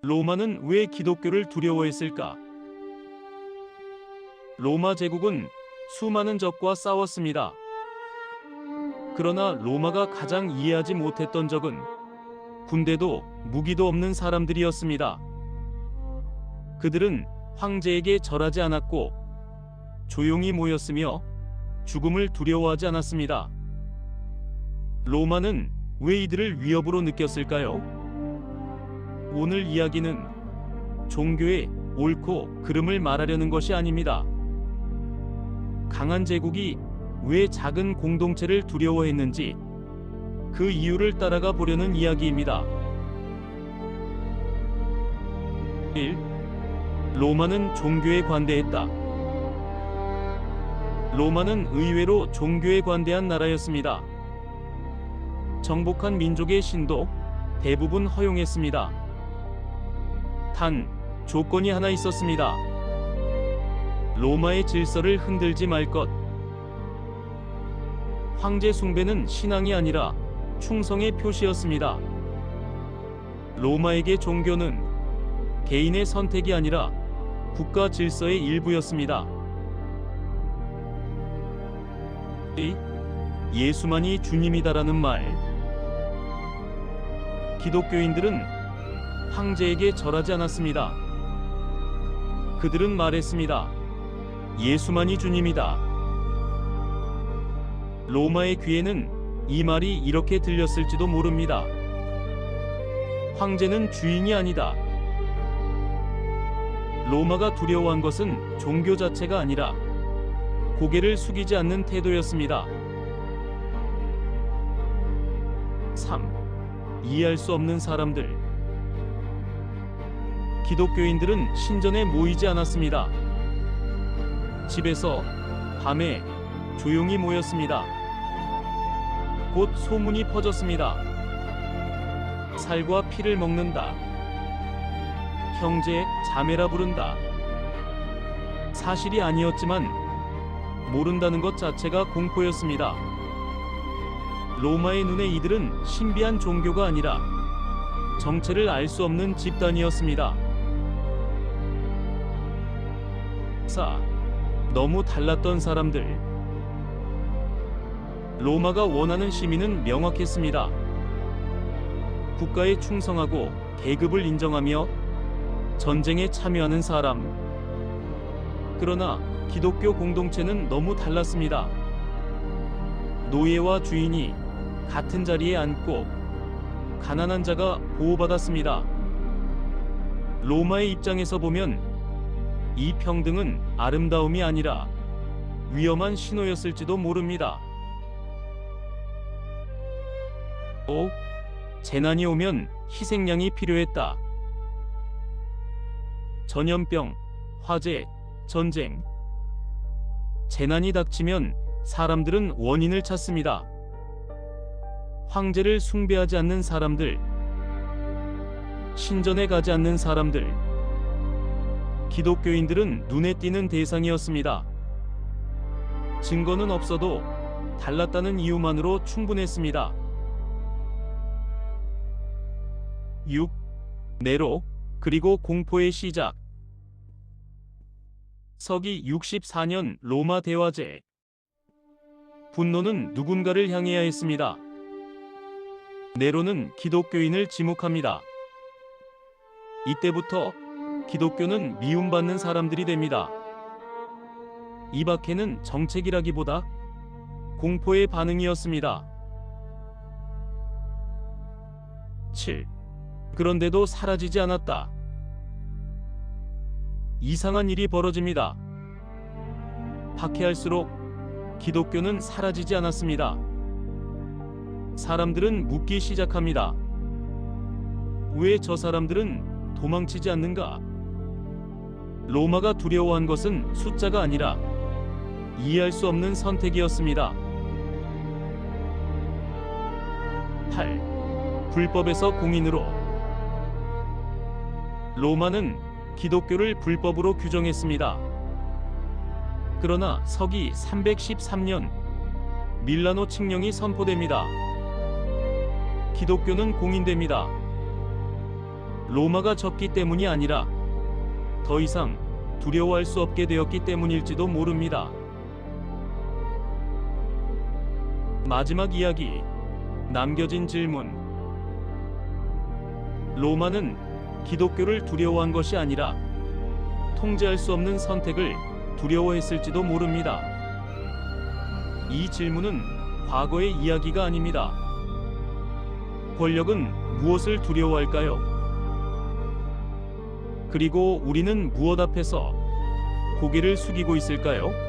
로마는 왜 기독교를 두려워했을까? 로마 제국은 수많은 적과 싸웠습니다. 그러나 로마가 가장 이해하지 못했던 적은 군대도 무기도 없는 사람들이었습니다. 그들은 황제에게 절하지 않았고 조용히 모였으며 죽음을 두려워하지 않았습니다. 로마는 왜 이들을 위협으로 느꼈을까요? 오늘 이야기는 종교의 옳고 그름을 말하려는 것이 아닙니다. 강한 제국이 왜 작은 공동체를 두려워했는지 그 이유를 따라가 보려는 이야기입니다. 1. 로마는 종교에 관대했다. 로마는 의외로 종교에 관대한 나라였습니다. 정복한 민족의 신도 대부분 허용했습니다. 단, 조건이 하나 있었습니다. 로마의 질서를 흔들지 말 것. 황제 숭배는 신앙이 아니라 충성의 표시였습니다. 로마에게 종교는 개인의 선택이 아니라 국가 질서의 일부였습니다. 예수만이 주님이다라는 말. 기독교인들은 황제에게 절하지 않았습니다. 그들은 말했습니다. 예수만이 주님이다. 로마의 귀에는 이 말이 이렇게 들렸을지도 모릅니다. 황제는 주인이 아니다. 로마가 두려워한 것은 종교 자체가 아니라 고개를 숙이지 않는 태도였습니다. 3. 이해할 수 없는 사람들. 기독교인들은 신전에 모이지 않았습니다. 집에서 밤에 조용히 모였습니다. 곧 소문이 퍼졌습니다. 살과 피를 먹는다. 형제, 자매라 부른다. 사실이 아니었지만 모른다는 것 자체가 공포였습니다. 로마의 눈에 이들은 신비한 종교가 아니라 정체를 알 수 없는 집단이었습니다. 4. 너무 달랐던 사람들. 로마가 원하는 시민은 명확했습니다. 국가에 충성하고 계급을 인정하며 전쟁에 참여하는 사람. 그러나 기독교 공동체는 너무 달랐습니다. 노예와 주인이 같은 자리에 앉고 가난한 자가 보호받았습니다. 로마의 입장에서 보면 이 평등은 아름다움이 아니라 위험한 신호였을지도 모릅니다. 5. 재난이 오면 희생양이 필요했다. 전염병, 화재, 전쟁. 재난이 닥치면 사람들은 원인을 찾습니다. 황제를 숭배하지 않는 사람들, 신전에 가지 않는 사람들, 기독교인들은 눈에 띄는 대상이었습니다. 증거는 없어도 달랐다는 이유만으로 충분했습니다. 6. 네로, 그리고 공포의 시작. 서기 64년 로마 대화제. 분노는 누군가를 향해야 했습니다. 네로는 기독교인을 지목합니다. 이때부터 기독교는 미움받는 사람들이 됩니다. 이 박해는 정책이라기보다 공포의 반응이었습니다. 7. 그런데도 사라지지 않았다. 이상한 일이 벌어집니다. 박해할수록 기독교는 사라지지 않았습니다. 사람들은 묻기 시작합니다. 왜 저 사람들은 도망치지 않는가? 로마가 두려워한 것은 숫자가 아니라 이해할 수 없는 선택이었습니다. 8. 불법에서 공인으로. 로마는 기독교를 불법으로 규정했습니다. 그러나 서기 313년 밀라노 칙령이 선포됩니다. 기독교는 공인됩니다. 로마가 졌기 때문이 아니라 더 이상 두려워할 수 없게 되었기 때문일지도 모릅니다. 마지막 이야기. 남겨진 질문. 로마는 기독교를 두려워한 것이 아니라 통제할 수 없는 선택을 두려워했을지도 모릅니다. 이 질문은 과거의 이야기가 아닙니다. 권력은 무엇을 두려워할까요? 그리고 우리는 무엇 앞에서 고개를 숙이고 있을까요?